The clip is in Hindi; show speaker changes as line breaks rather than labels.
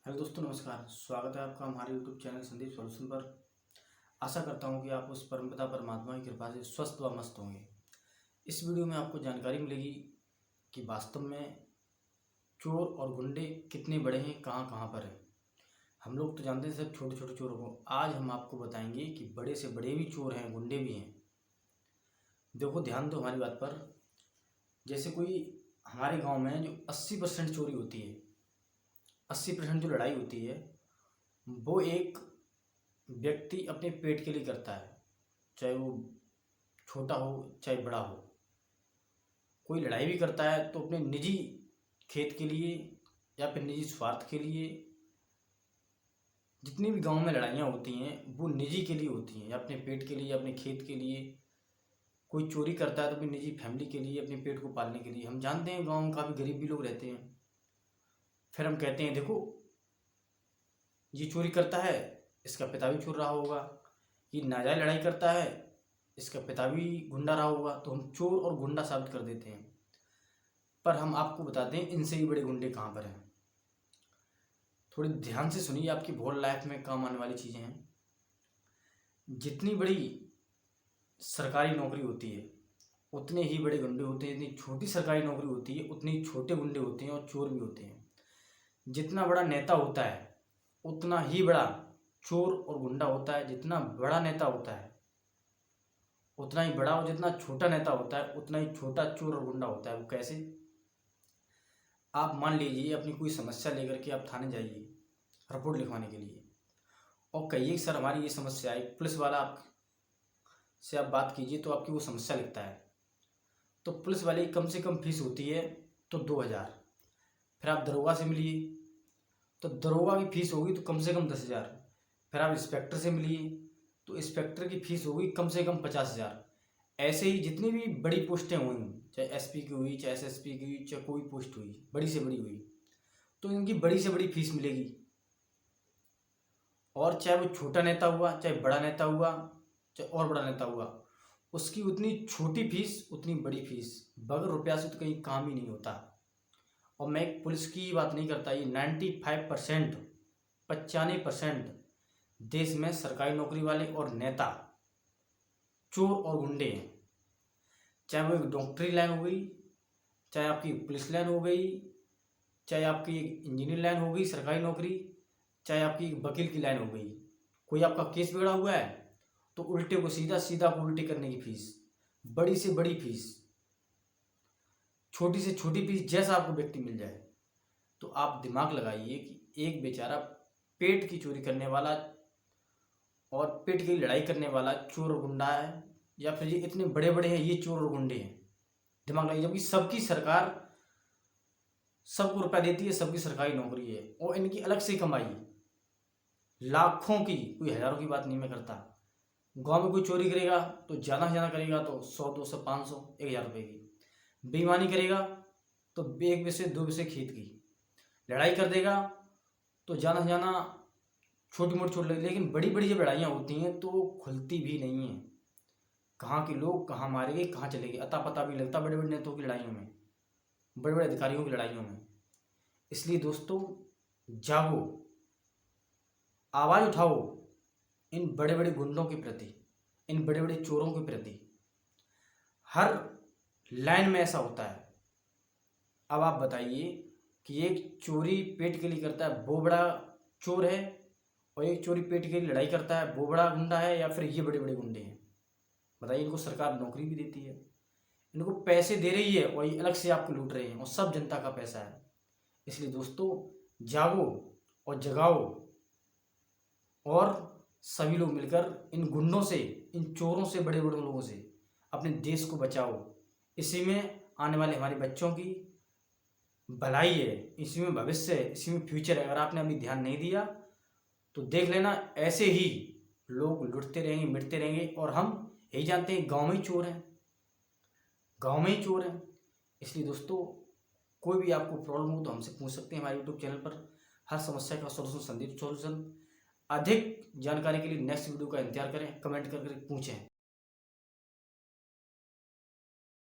हेलो दोस्तों, नमस्कार। स्वागत है आपका हमारे यूट्यूब चैनल संदीप सॉल्यूशन पर। आशा करता हूं कि आप उस परमपिता परमात्मा की कृपा से स्वस्थ व मस्त होंगे। इस वीडियो में आपको जानकारी मिलेगी कि वास्तव में चोर और गुंडे कितने बड़े हैं, कहां कहां पर हैं। हम लोग तो जानते हैं सब छोटे छोटे चोरों को। आज हम आपको बताएंगे कि बड़े से बड़े भी चोर हैं, गुंडे भी हैं। देखो, ध्यान दो हमारी बात पर। जैसे कोई हमारे गाँव में जो 80% चोरी होती है, 80% जो लड़ाई होती है, वो एक व्यक्ति अपने पेट के लिए करता है। चाहे वो छोटा हो चाहे बड़ा हो, कोई लड़ाई भी करता है तो अपने निजी खेत के लिए या फिर निजी स्वार्थ के लिए। जितनी भी गांव में लड़ाइयाँ होती हैं वो निजी के लिए होती हैं, या अपने पेट के लिए या अपने खेत के लिए। कोई चोरी करता है तो अपनी निजी फैमिली के लिए, अपने पेट को पालने के लिए। हम जानते हैं गाँव में काफ़ी गरीब भी लोग रहते हैं। फिर हम कहते हैं देखो, ये चोरी करता है, इसका पिता भी चोर रहा होगा। ये नाजायज लड़ाई करता है, इसका पिता भी गुंडा रहा होगा। तो हम चोर और गुंडा साबित कर देते हैं। पर हम आपको बताते हैं इनसे भी बड़े गुंडे कहाँ पर हैं। थोड़ी ध्यान से सुनिए, आपकी बहुत लाइफ में काम आने वाली चीज़ें हैं। जितनी बड़ी सरकारी नौकरी होती है उतने ही बड़े गुंडे होते हैं, जितनी छोटी सरकारी नौकरी होती है उतने ही छोटे गुंडे होते हैं और चोर भी होते हैं। जितना बड़ा नेता होता है उतना ही बड़ा चोर और गुंडा होता है। जितना बड़ा नेता होता है उतना ही बड़ा, और जितना छोटा नेता होता है उतना ही छोटा चोर और गुंडा होता है। वो कैसे? आप मान लीजिए अपनी कोई समस्या लेकर के आप थाने जाइए रिपोर्ट लिखवाने के लिए, और कहिए कि सर हमारी ये समस्या है। पुलिस वाला आप से आप बात कीजिए तो आपकी वो समस्या लिखता है। तो पुलिस वाले की कम से कम फीस होती है तो 2000। फिर आप दरोगा से मिलिए तो दरोगा की फीस होगी तो कम से कम 10,000। फिर आप इंस्पेक्टर से मिलिए तो इंस्पेक्टर की फीस होगी कम से कम 50,000। ऐसे ही जितनी भी बड़ी पोस्टें हुई, चाहे एसपी की हुई, चाहे एसएसपी की हुई, चाहे कोई पोस्ट हुई बड़ी से बड़ी हुई, तो इनकी बड़ी से बड़ी फीस मिलेगी। और चाहे वो छोटा नेता हुआ, चाहे बड़ा नेता हुआ, चाहे और बड़ा नेता हुआ, उसकी उतनी छोटी फीस उतनी बड़ी फीस। बगैर रुपया से तो कहीं काम ही नहीं होता। और मैं एक पुलिस की बात नहीं करता, ये 95%, 95% देश में सरकारी नौकरी वाले और नेता चोर और गुंडे हैं। चाहे वो एक डॉक्टरी लाइन हो गई, चाहे आपकी पुलिस लाइन हो गई, चाहे आपकी एक इंजीनियर लाइन हो गई सरकारी नौकरी, चाहे आपकी एक वकील की लाइन हो गई। कोई आपका केस बिगड़ा हुआ है तो उल्टे को सीधा, सीधा को उल्टे करने की फीस, बड़ी से बड़ी फीस, छोटी से छोटी फीस, जैसा आपको व्यक्ति मिल जाए। तो आप दिमाग लगाइए कि एक बेचारा पेट की चोरी करने वाला और पेट की लड़ाई करने वाला चोर और गुंडा है, या फिर ये इतने बड़े बड़े हैं ये चोर और गुंडे हैं। दिमाग लगाइए, जबकि सबकी सरकार सबको रुपया देती है, सबकी सरकारी नौकरी है और इनकी अलग से कमाई लाखों की, कोई हज़ारों की बात नहीं मैं करता। गांव में कोई चोरी करेगा तो ज़्यादा से ज़्यादा करेगा तो 100, 200, 500, 1,000 रुपये की। बेईमानी करेगा तो एक पैसे 2 पैसे खेत की। लड़ाई कर देगा तो ज़्यादा से ज़्यादा छोटी मोटी चोट लगी। लेकिन बड़ी बड़ी जब लड़ाइयाँ होती हैं तो खुलती भी नहीं हैं। कहाँ के लोग कहाँ मारे गए, कहाँ चले गए, अता पता भी लगता बड़े बड़े नेताओं की लड़ाइयों में, बड़े बड़े अधिकारियों की लड़ाइयों में। इसलिए दोस्तों, जागो, आवाज़ उठाओ इन बड़े बड़े गुंडों के प्रति, इन बड़े बड़े चोरों के प्रति। हर लाइन में ऐसा होता है। अब आप बताइए कि एक चोरी पेट के लिए करता है वो बड़ा चोर है, और एक चोरी पेट के लिए लड़ाई करता है वो बड़ा गुंडा है, या फिर ये बड़े बड़े गुंडे हैं? बताइए। इनको सरकार नौकरी भी देती है, इनको पैसे दे रही है, और ये अलग से आपको लूट रहे हैं, और सब जनता का पैसा है। इसलिए दोस्तों, जागो और जगाओ, और सभी लोग मिलकर इन गुंडों से, इन चोरों से, बड़े बड़े लोगों से अपने देश को बचाओ। इसी में आने वाले हमारे बच्चों की भलाई है, इसी में भविष्य है, इसी में फ्यूचर है। अगर आपने अभी ध्यान नहीं दिया तो देख लेना, ऐसे ही लोग लुटते रहेंगे, मिटते रहेंगे। और हम यही जानते हैं गांव में ही चोर हैं, गांव में ही चोर हैं। इसलिए दोस्तों, कोई भी आपको प्रॉब्लम हो तो हमसे पूछ सकते हैं हमारे यूट्यूब चैनल पर। हर समस्या का सॉल्यूशन संदीप सॉल्यूशन। अधिक जानकारी के लिए नेक्स्ट वीडियो का इंतजार करें, कमेंट करके पूछें।